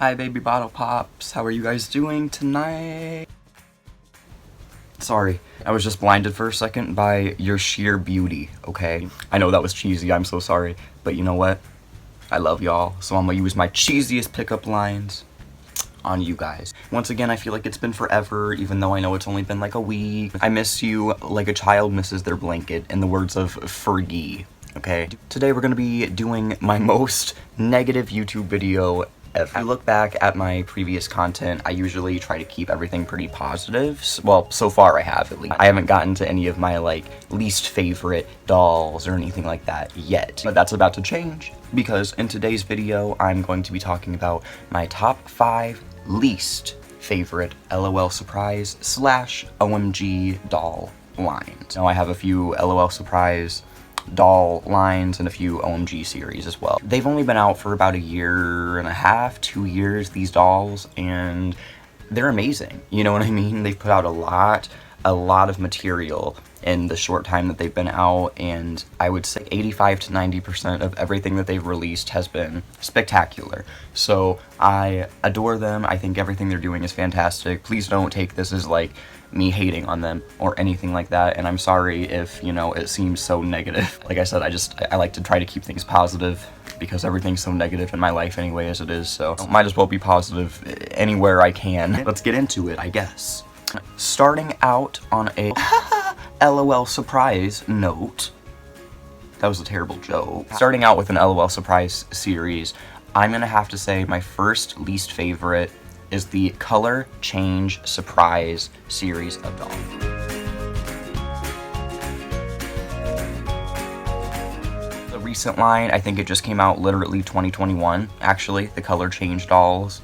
Hi baby bottle pops, how are you guys doing tonight? Sorry, I was just blinded for a second by your sheer beauty, okay? I know that was cheesy, I'm so sorry, but you know what? I love y'all, so I'm gonna use my cheesiest pickup lines on you guys. Once again, I feel like it's been forever, even though I know it's only been like a week. I miss you like a child misses their blanket, in the words of Fergie, okay? Today we're gonna be doing my most negative YouTube video ever. If I look back at my previous content, I usually try to keep everything pretty positive. Well, so far I have, at least. I haven't gotten to any of my, like, least favorite dolls or anything like that yet. But that's about to change, because in today's video, I'm going to be talking about my top 5 least favorite LOL Surprise / OMG Doll lines. Now I have a few LOL Surprise doll lines and a few OMG series as well. They've only been out for about a year and a half, 2 years, these dolls, and they're amazing. You know what I mean? They've put out a lot of material in the short time that they've been out, and I would say 85 to 90% of everything that they've released has been spectacular. So I adore them. I think everything they're doing is fantastic. Please don't take this as like me hating on them or anything like that, and I'm sorry if, you know, it seems so negative. Like I said, I like to try to keep things positive, because everything's so negative in my life anyway as it is, so might as well be positive anywhere I can. Let's get into it, I guess. Starting out on a LOL surprise note. That was a terrible joke. Starting out with an LOL surprise series, I'm gonna have to say my first least favorite is the Color Change Surprise series of dolls. The recent line, I think it just came out literally 2021, actually, the Color Change dolls.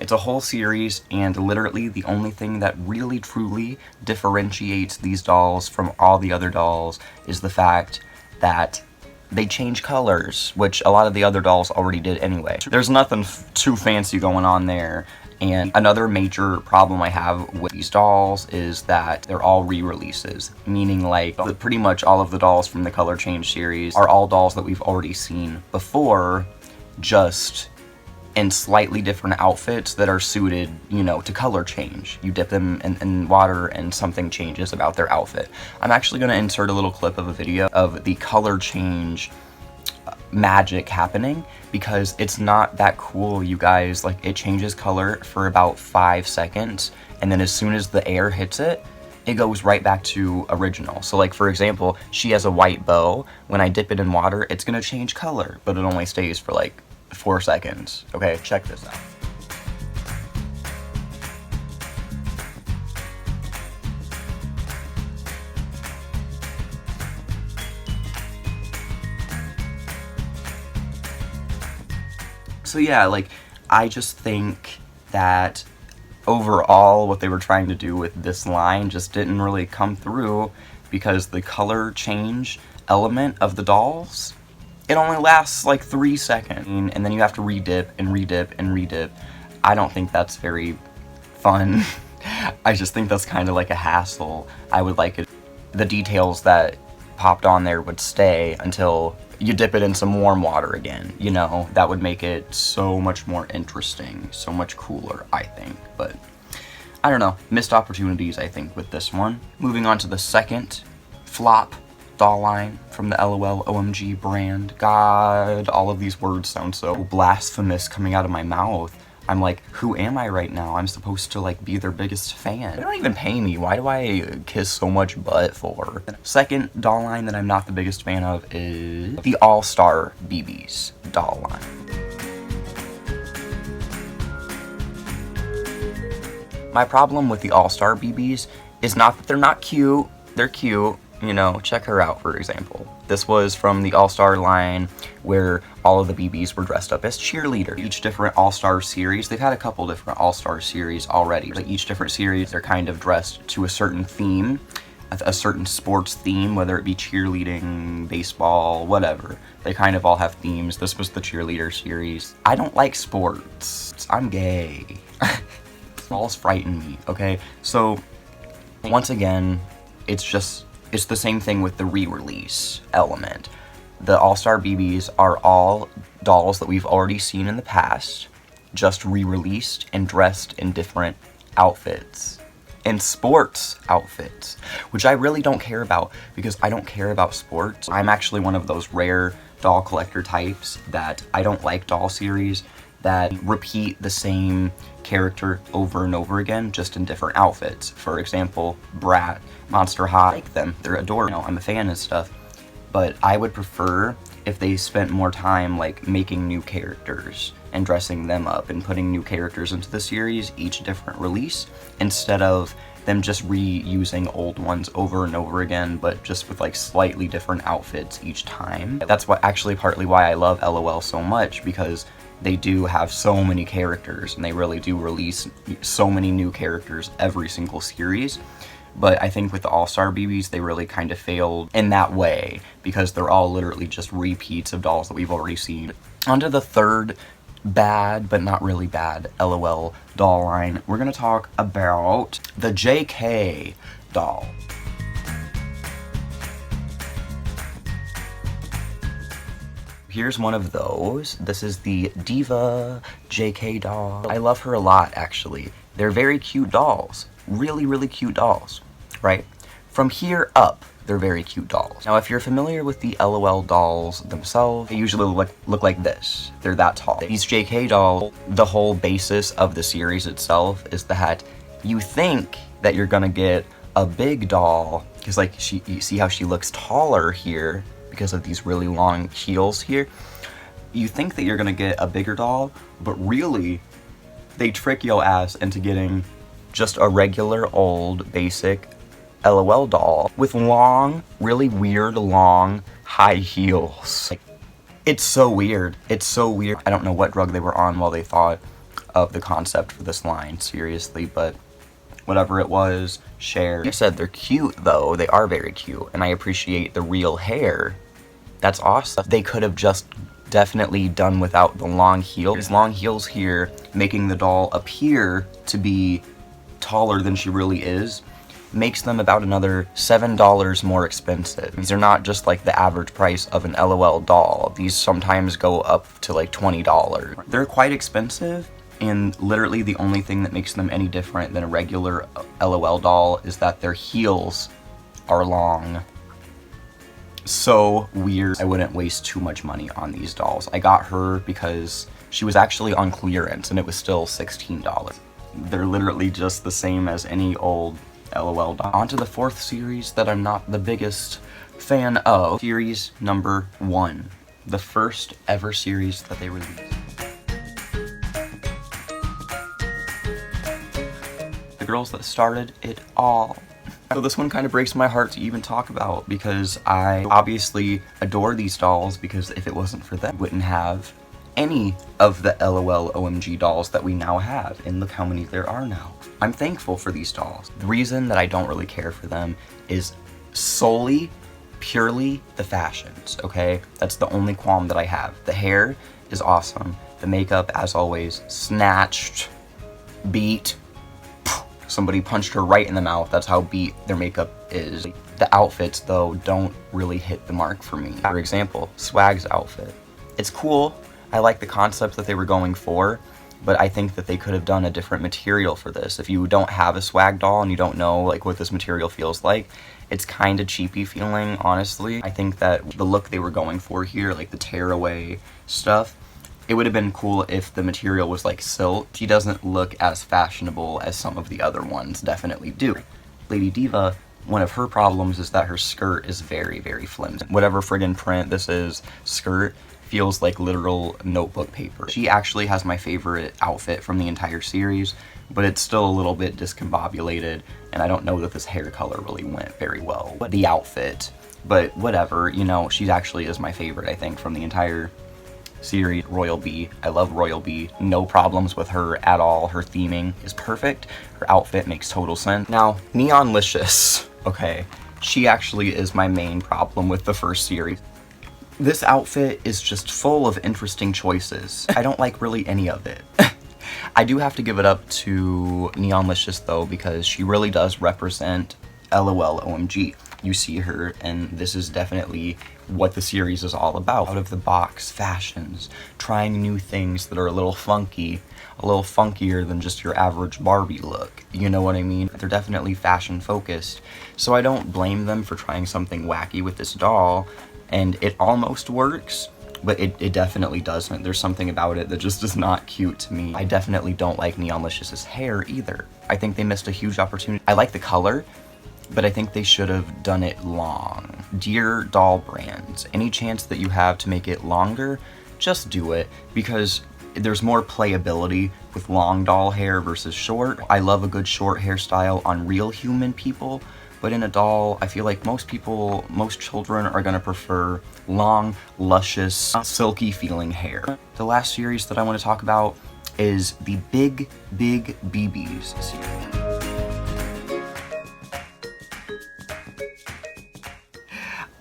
It's a whole series, and literally the only thing that really truly differentiates these dolls from all the other dolls is the fact that they change colors, which a lot of the other dolls already did anyway. There's nothing too fancy going on there. And another major problem I have with these dolls is that they're all re-releases, meaning like pretty much all of the dolls from the Color Change series are all dolls that we've already seen before, just in slightly different outfits that are suited, you know, to color change. You dip them in water and something changes about their outfit. I'm actually going to insert a little clip of a video of the color change magic happening, because it's not that cool, you guys. Like, it changes color for about 5 seconds, and then as soon as the air hits it, it goes right back to original. So like, for example, she has a white bow. When I dip it in water, it's gonna change color, but it only stays for like 4 seconds. Okay, check this out. So yeah, like, I just think that overall what they were trying to do with this line just didn't really come through, because the color change element of the dolls, it only lasts like 3 seconds, and then you have to redip and redip and redip. I don't think that's very fun. I just think that's kind of like a hassle. I would like it, the details that popped on there would stay until you dip it in some warm water again, you know? That would make it so much more interesting, so much cooler, I think. But I don't know, missed opportunities, I think, with this one. Moving on to the second flop doll line from the LOL OMG brand. God, all of these words sound so blasphemous coming out of my mouth. I'm like, who am I right now? I'm supposed to like be their biggest fan. They don't even pay me. Why do I kiss so much butt for? Second doll line that I'm not the biggest fan of is the All-Star BBs doll line. My problem with the All-Star BBs is not that they're not cute. They're cute. You know, check her out, for example. This was from the All-Star line, where all of the BBs were dressed up as cheerleaders. Each different All-Star series, they've had a couple different All-Star series already. Like, each different series, they're kind of dressed to a certain theme, a certain sports theme, whether it be cheerleading, baseball, whatever. They kind of all have themes. This was the cheerleader series. I don't like sports. I'm gay. Balls frighten me, okay? So, once again, it's the same thing with the re-release element. The All-Star BBs are all dolls that we've already seen in the past, just re-released and dressed in different outfits. And sports outfits, which I really don't care about because I don't care about sports. I'm actually one of those rare doll collector types that I don't like doll series that repeat the same character over and over again, just in different outfits. For example, Brat, Monster High, I like them, they're adorable, I'm a fan and stuff. But I would prefer if they spent more time like making new characters and dressing them up and putting new characters into the series, each different release, instead of them just reusing old ones over and over again, but just with like slightly different outfits each time. That's what actually partly why I love LOL so much, because they do have so many characters and they really do release so many new characters every single series. But I think with the All-Star BBs, they really kind of failed in that way, because they're all literally just repeats of dolls that we've already seen. Onto the third bad, but not really bad, LOL doll line. We're gonna talk about the JK doll. Here's one of those. This is the Diva JK doll. I love her a lot, actually. They're very cute dolls. Really, really cute dolls, right? From here up, they're very cute dolls. Now, if you're familiar with the LOL dolls themselves, they usually look like this. They're that tall. These JK dolls, the whole basis of the series itself is that you think that you're gonna get a big doll, because like you see how she looks taller here because of these really long heels here. You think that you're gonna get a bigger doll, but really, they trick your ass into getting just a regular old basic LOL doll with long, really weird long high heels. Like, it's so weird. It's so weird. I don't know what drug they were on while they thought of the concept for this line, seriously, but whatever it was, share. Like I said, they're cute though. They are very cute, and I appreciate the real hair. That's awesome. They could have just definitely done without the long heels. These long heels here, making the doll appear to be taller than she really is, makes them about another $7 more expensive. These are not just like the average price of an LOL doll. These sometimes go up to like $20. They're quite expensive, and literally the only thing that makes them any different than a regular LOL doll is that their heels are long. So weird. I wouldn't waste too much money on these dolls. I got her because she was actually on clearance and it was still $16. They're literally just the same as any old LOL doll. On to the fourth series that I'm not the biggest fan of. Series number 1. The first ever series that they released. The girls that started it all. So this one kind of breaks my heart to even talk about, because I obviously adore these dolls, because if it wasn't for them, we wouldn't have any of the LOL OMG dolls that we now have, and look how many there are now. I'm thankful for these dolls. The reason that I don't really care for them is solely, purely the fashions, okay? That's the only qualm that I have. The hair is awesome. The makeup, as always, snatched, beat. Somebody punched her right in the mouth. That's how beat their makeup is. The outfits, though, don't really hit the mark for me. For example, Swag's outfit. It's cool. I like the concept that they were going for, but I think that they could have done a different material for this. If you don't have a Swag doll and you don't know like what this material feels like, it's kind of cheapy feeling, honestly. I think that the look they were going for here, like the tearaway stuff, it would have been cool if the material was like silk. She doesn't look as fashionable as some of the other ones definitely do. Lady Diva, one of her problems is that her skirt is very, very flimsy. Whatever friggin' print this is, skirt feels like literal notebook paper. She actually has my favorite outfit from the entire series, but it's still a little bit discombobulated, and I don't know that this hair color really went very well with the outfit. But whatever, you know, she actually is my favorite, I think, from the entire series. Royal B. I love Royal B. No problems with her at all. Her theming is perfect. Her outfit makes total sense. Now, Neonlicious, okay, she actually is my main problem with the first series. This outfit is just full of interesting choices. I don't like really any of it. I do have to give it up to Neonlicious though, because she really does represent LOL OMG. You see her, and this is definitely what the series is all about. Out of the box fashions, trying new things that are a little funky, a little funkier than just your average Barbie look. You know what I mean? They're definitely fashion focused. So I don't blame them for trying something wacky with this doll, and it almost works, but it definitely doesn't. There's something about it that just is not cute to me. I definitely don't like Neonlicious's hair either. I think they missed a huge opportunity. I like the color, but I think they should have done it long. Dear doll brands, any chance that you have to make it longer, just do it, because there's more playability with long doll hair versus short. I love a good short hairstyle on real human people, but in a doll, I feel like most children are gonna prefer long, luscious, silky feeling hair. The last series that I want to talk about is the Big BBs series.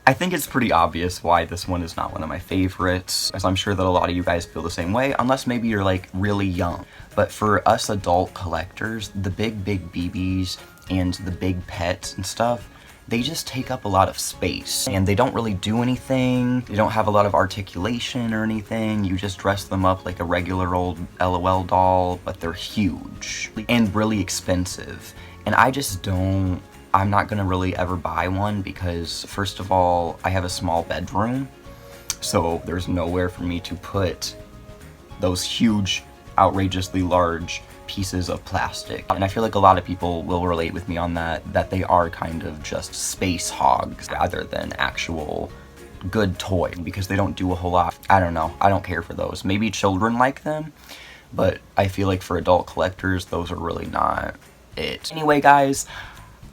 I think it's pretty obvious why this one is not one of my favorites, as I'm sure that a lot of you guys feel the same way, unless maybe you're like really young. But for us adult collectors, the Big BBs and the big pets and stuff, they just take up a lot of space, and they don't really do anything. They don't have a lot of articulation or anything. You just dress them up like a regular old LOL doll, but they're huge and really expensive. And I just don't, I'm not gonna really ever buy one because, first of all, I have a small bedroom, so there's nowhere for me to put those huge, outrageously large pieces of plastic. And I feel like a lot of people will relate with me on that they are kind of just space hogs rather than actual good toy, because they don't do a whole lot. I don't know, I don't care for those. Maybe children like them, but I feel like for adult collectors, those are really not it. Anyway, guys,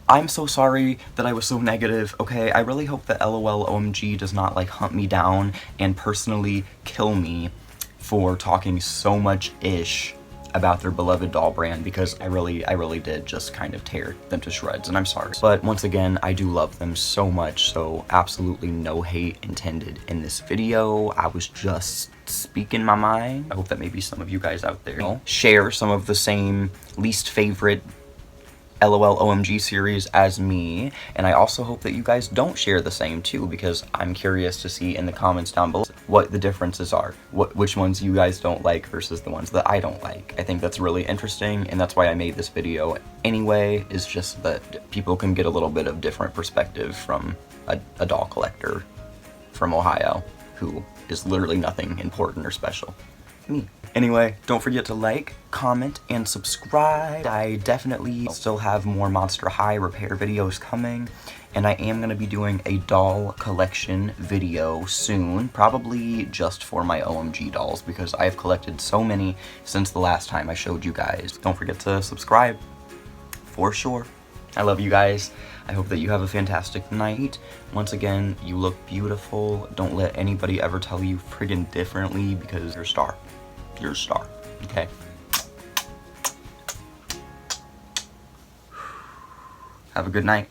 I'm so sorry that I was so negative, okay? I really hope that LOL OMG does not like hunt me down and personally kill me for talking so much ish about their beloved doll brand, because I really did just kind of tear them to shreds, and I'm sorry. But once again, I do love them so much, so absolutely no hate intended in this video. I was just speaking my mind. I hope that maybe some of you guys out there share some of the same least favorite LOL OMG series as me, and I also hope that you guys don't share the same too, because I'm curious to see in the comments down below what the differences are, which ones you guys don't like versus the ones that I don't like. I think that's really interesting, and that's why I made this video anyway, is just that people can get a little bit of different perspective from a doll collector from Ohio who is literally nothing important or special. Me. Anyway, don't forget to like, comment, and subscribe. I definitely still have more Monster High repair videos coming, and I am going to be doing a doll collection video soon, probably just for my OMG dolls, because I have collected so many since the last time I showed you guys. Don't forget to subscribe, for sure. I love you guys. I hope that you have a fantastic night. Once again, you look beautiful. Don't let anybody ever tell you friggin' differently, because you're a star. You're a star, okay? Have a good night.